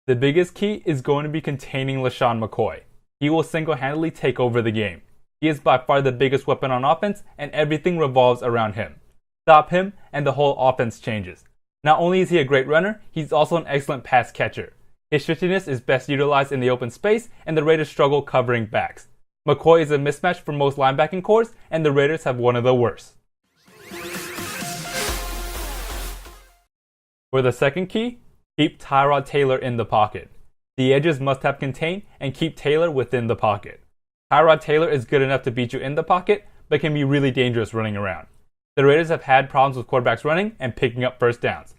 The biggest key is going to be containing LeSean McCoy. He will single-handedly take over the game. He is by far the biggest weapon on offense, and everything revolves around him. Stop him, and the whole offense changes. Not only is he a great runner, he's also an excellent pass catcher. His shiftiness is best utilized in the open space, and the Raiders struggle covering backs. McCoy is a mismatch for most linebacking cores, and the Raiders have one of the worst. For the second key, keep Tyrod Taylor in the pocket. The edges must have contained and keep Taylor within the pocket. Tyrod Taylor is good enough to beat you in the pocket, but can be really dangerous running around. The Raiders have had problems with quarterbacks running and picking up first downs.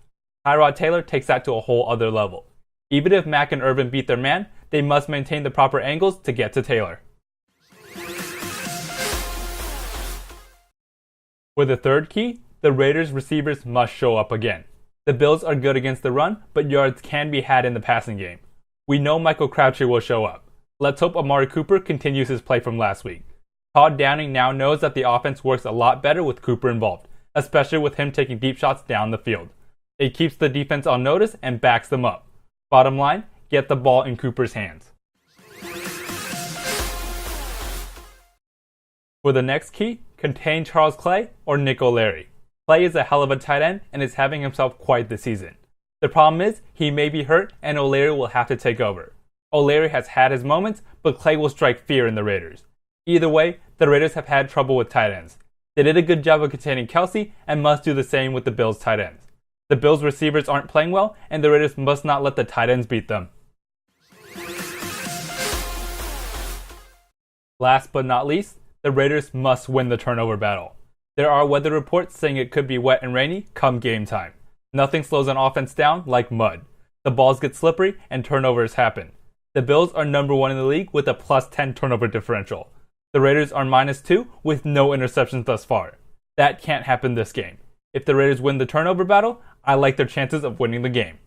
Tyrod Taylor takes that to a whole other level. Even if Mack and Irvin beat their man, they must maintain the proper angles to get to Taylor. For the third key, the Raiders receivers must show up again. The Bills are good against the run, but yards can be had in the passing game. We know Michael Crabtree will show up. Let's hope Amari Cooper continues his play from last week. Todd Downing now knows that the offense works a lot better with Cooper involved, especially with him taking deep shots down the field. It keeps the defense on notice and backs them up. Bottom line, get the ball in Cooper's hands. For the next key, contain Charles Clay or Nick O'Leary. Clay is a hell of a tight end and is having himself quite the season. The problem is, he may be hurt and O'Leary will have to take over. O'Leary has had his moments, but Clay will strike fear in the Raiders. Either way, the Raiders have had trouble with tight ends. They did a good job of containing Kelsey and must do the same with the Bills' tight ends. The Bills' receivers aren't playing well, and the Raiders must not let the tight ends beat them. Last but not least, the Raiders must win the turnover battle. There are weather reports saying it could be wet and rainy come game time. Nothing slows an offense down like mud. The balls get slippery and turnovers happen. The Bills are number 1 in the league with a plus 10 turnover differential. The Raiders are minus 2 with no interceptions thus far. That can't happen this game. If the Raiders win the turnover battle, I like their chances of winning the game.